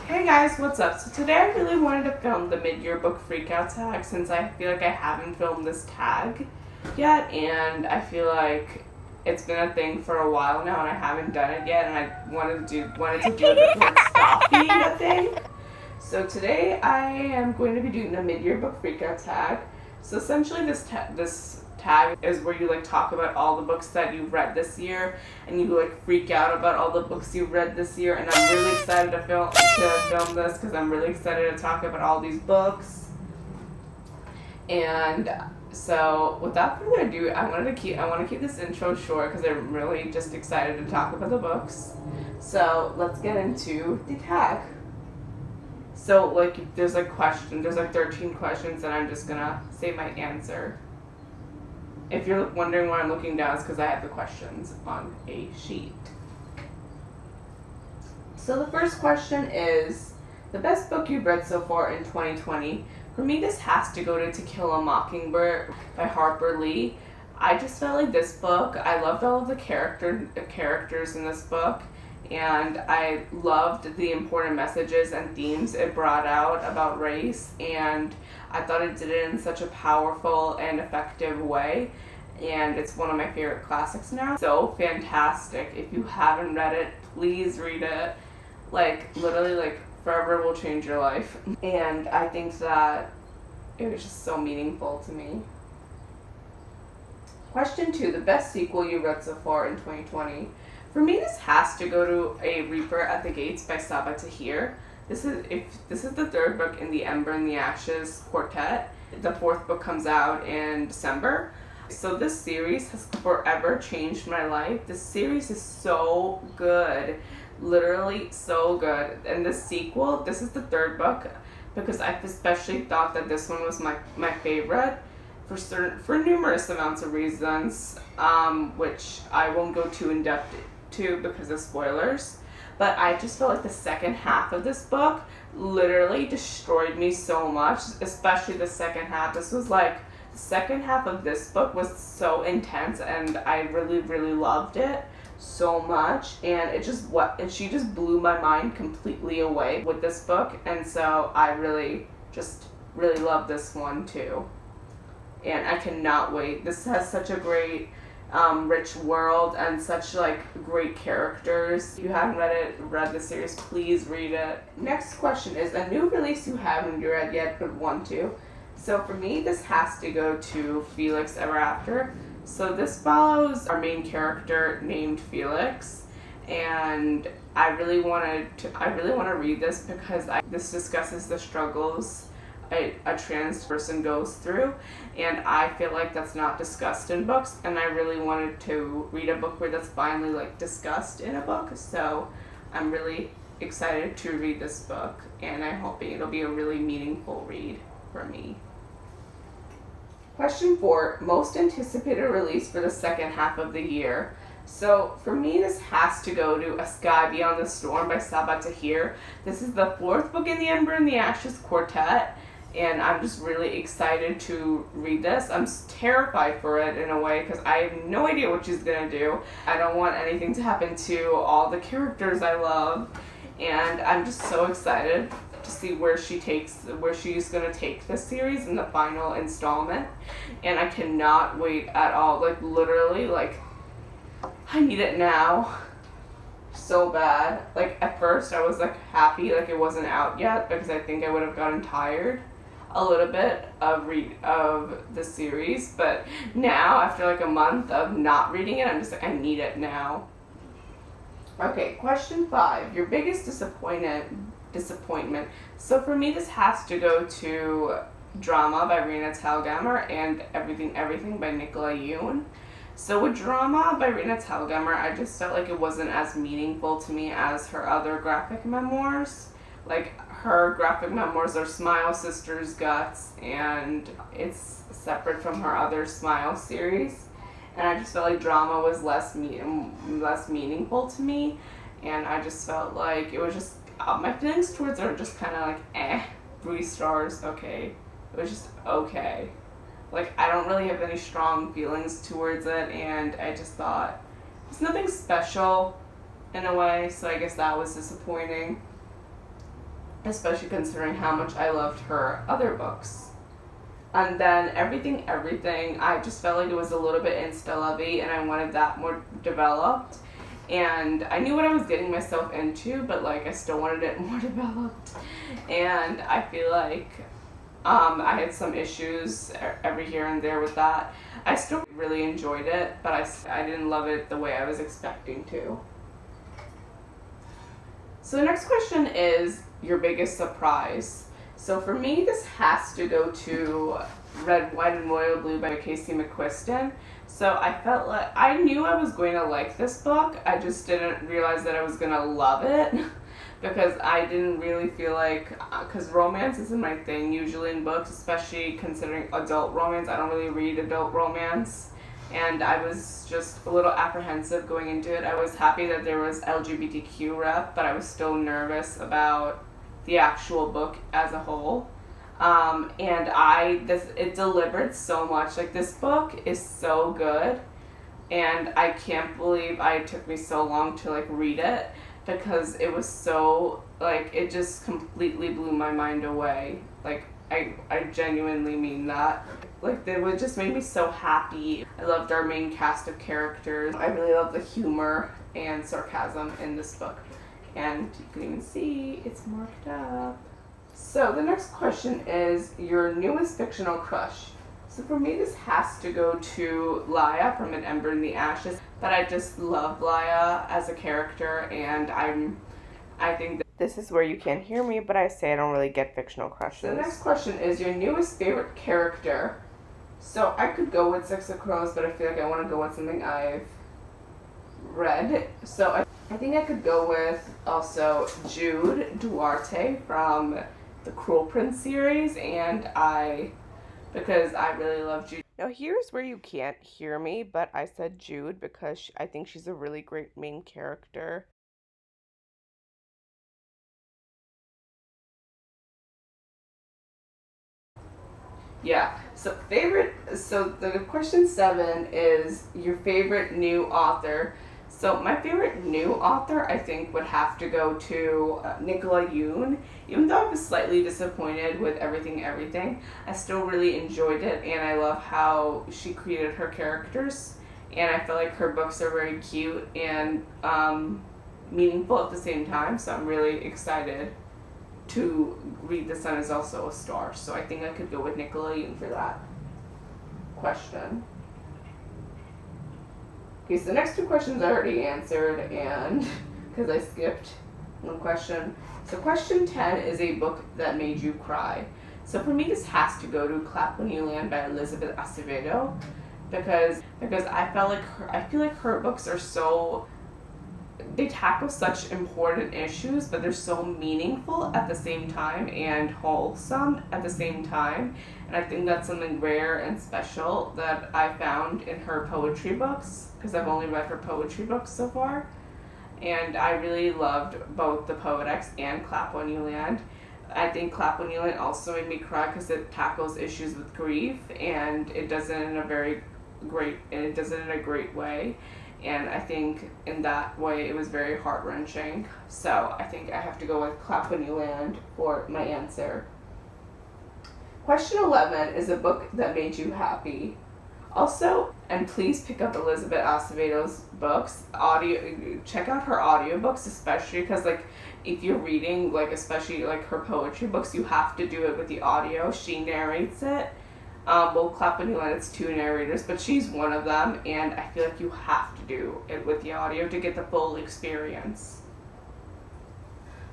Hey guys, what's up? So today I really wanted to film the mid-year book Freakout tag since I feel like I haven't filmed this tag yet, and I feel like it's been a thing for a while now and I haven't done it yet, and I wanted to do it before it stopped being a thing. So today I am going to be doing the mid-year book Freakout tag. So essentially this tag is where you like talk about all the books that you've read this year, and you like freak out about all the books you've read this year. And I'm really excited to film this because I'm really excited to talk about all these books. And so without further ado, I want to keep this intro short because I'm really just excited to talk about the books. So let's get into the tag. So like there's 13 questions, and I'm just gonna say my answer. If you're wondering why I'm looking down, it's because I have the questions on a sheet. So the first question is, the best book you've read so far in 2020. For me, this has to go to Kill a Mockingbird by Harper Lee. I just felt like this book, I loved all of the characters in this book, and I loved the important messages and themes it brought out about race, and I thought it did it in such a powerful and effective way, and it's one of my favorite classics now. So fantastic. If you haven't read it, please read it. Like, literally, like, forever will change your life. And I think that it was just so meaningful to me. Question 2, the best sequel you read so far in 2020. For me, this has to go to A Reaper at the Gates by Sabaa Tahir. This is the third book in the Ember and the Ashes quartet. The fourth book comes out in December. So this series has forever changed my life. This series is so good. Literally so good. And this sequel, this is the third book, because I've especially thought that this one was my favorite for numerous amounts of reasons, which I won't go too in depth to because of spoilers. But I just felt like the second half of this book literally destroyed me so much, especially the second half. The second half of this book was so intense, and I really, really loved it so much. And she just blew my mind completely away with this book. And so I really love this one too. And I cannot wait. This has such a great rich world and such like great characters. If you haven't read the series, please read it. Next question is a new release you haven't read yet but want to. So for me, this has to go to Felix Ever After. So this follows our main character named Felix, and I really want to read this because this discusses the struggles a trans person goes through, and I feel like that's not discussed in books, and I really wanted to read a book where that's finally like discussed in a book. So I'm really excited to read this book, and I'm hoping it'll be a really meaningful read for me. Question 4, most anticipated release for the second half of the year. So for me, this has to go to A Sky Beyond the Storm by Sabaa Tahir. This is the fourth book in the Ember and the Ashes quartet, and I'm just really excited to read this. I'm terrified for it in a way because I have no idea what she's gonna do. I don't want anything to happen to all the characters I love, and I'm just so excited to see where she's gonna take this series in the final installment. And I cannot wait at all. Like, literally, like, I need it now so bad. Like, at first I was like happy like it wasn't out yet, because I think I would have gotten tired a little bit of the series, but now after like a month of not reading it, I'm just like, I need it now. Okay, question 5, your biggest disappointment. So for me, this has to go to Drama by Rina Talgammer and Everything by Nicola Yoon. So with Drama by Rina Talgammer, I just felt like it wasn't as meaningful to me as her other graphic memoirs. Like, her graphic memoirs are Smile Sisters Guts, and it's separate from her other Smile series. And I just felt like Drama was less meaningful to me, and I just felt like it was just my feelings towards her are just kind of like 3 stars. Okay, it was just okay. Like, I don't really have any strong feelings towards it, and I just thought it's nothing special in a way, so I guess that was disappointing. especially considering how much I loved her other books. And then Everything, I just felt like it was a little bit insta-lovey and I wanted that more developed. And I knew what I was getting myself into, but like I still wanted it more developed. And I feel like I had some issues every here and there with that. I still really enjoyed it, but I didn't love it the way I was expecting to. So the next question is your biggest surprise. So for me, this has to go to Red, White, and Royal Blue by Casey McQuiston. So I felt like I knew I was going to like this book. I just didn't realize that I was going to love it because I didn't really feel like, because romance isn't my thing usually in books, especially considering adult romance. I don't really read adult romance. And I was just a little apprehensive going into it. I was happy that there was LGBTQ rep, but I was still nervous about the actual book as a whole. It delivered so much. Like, this book is so good, and I can't believe it took me so long to like read it, because it was so, like, it just completely blew my mind away. Like, I genuinely mean that. Like, it just made me so happy. I loved our main cast of characters. I really love the humor and sarcasm in this book. And you can even see it's marked up. So the next question is your newest fictional crush. So for me, this has to go to Laya from An Ember in the Ashes. But I just love Laya as a character, and I think that this is where you can't hear me, but I say I don't really get fictional crushes. The next question is your newest favorite character. So I could go with Six of Crows, but I feel like I want to go with something I've read. So I think I could go with also Jude Duarte from the Cruel Prince series, because I really love Jude. Now here's where you can't hear me, but I said Jude because I think she's a really great main character. Yeah, so the question 7 is your favorite new author. So my favorite new author, I think, would have to go to Nicola Yoon. Even though I was slightly disappointed with Everything, I still really enjoyed it, and I love how she created her characters. And I feel like her books are very cute and meaningful at the same time, so I'm really excited to read The Sun Is Also a Star. So I think I could go with Nicola Yoon for that question. Okay, so the next 2 questions I already answered, and because I skipped one question. So question 10 is a book that made you cry. So for me, this has to go to Clap When You Land by Elizabeth Acevedo, because I feel like her books are so, they tackle such important issues, but they're so meaningful at the same time and wholesome at the same time. And I think that's something rare and special that I found in her poetry books, because I've only read her poetry books so far. And I really loved both The Poet-X and Clap When You Land. I think Clap When You Land also made me cry because it tackles issues with grief, and it does it in a great way. And I think in that way it was very heart-wrenching. So I think I have to go with Clap When You Land for my answer. Question 11 is a book that made you happy. Also, and please pick up Elizabeth Acevedo's books. Check out her audiobooks, especially because, like, if you're reading, like, especially like her poetry books, you have to do it with the audio. She narrates it. Clap When You Land, it's 2 narrators, but she's one of them, and I feel like you have to do it with the audio to get the full experience.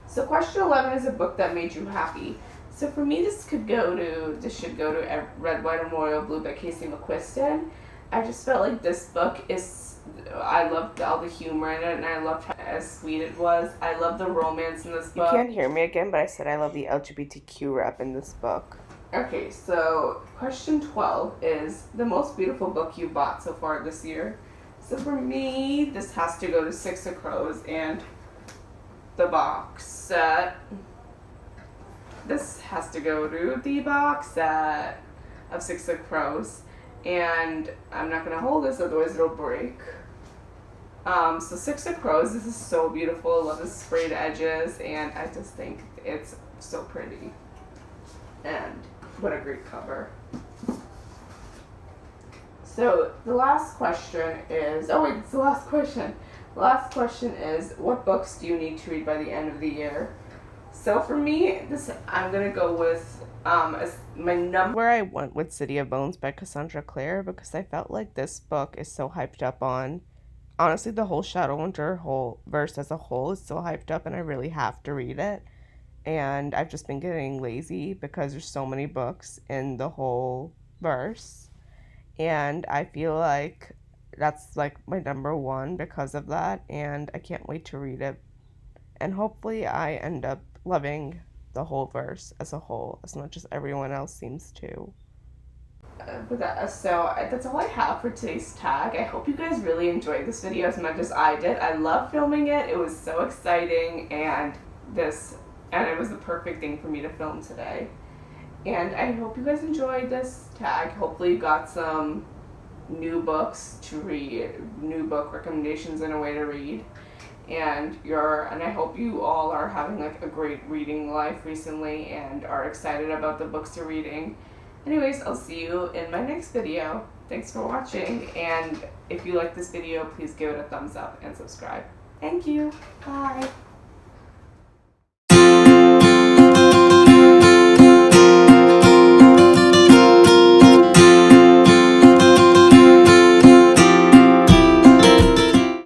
So question 11 is a book that made you happy. So for me, this should go to Red, White, and Royal Blue by Casey McQuiston. I just felt like this book I loved all the humor in it, and I loved how sweet it was. I love the romance in this book. You can't hear me again, but I said I love the LGBTQ rep in this book. Okay, so question 12 is the most beautiful book you bought so far this year. So for me, this has to go to Six of Crows and the box set. This has to go to the box set of Six of Crows. And I'm not going to hold this, otherwise it'll break. So Six of Crows, this is so beautiful. I love the sprayed edges, and I just think it's so pretty. And what a great cover. So the last question is, oh wait, it's the last question. The last question is, what books do you need to read by the end of the year? So for me, I'm gonna go with as my number. Where I went with City of Bones by Cassandra Clare, because I felt like this book is so hyped up on. Honestly, the whole Shadowhunter whole verse as a whole is so hyped up, and I really have to read it. And I've just been getting lazy because there's so many books in the whole verse, and I feel like that's like my number one because of that, and I can't wait to read it. And hopefully I end up loving the whole verse as a whole as much as everyone else seems to. That's all I have for today's tag. I hope you guys really enjoyed this video as much as I did. I love filming it. It was so exciting, and it was the perfect thing for me to film today. And I hope you guys enjoyed this tag. Hopefully you got some new books to read, new book recommendations and a way to read. And I hope you all are having like a great reading life recently and are excited about the books you're reading. Anyways, I'll see you in my next video. Thanks for watching, and if you like this video, please give it a thumbs up and subscribe. Thank you. Bye.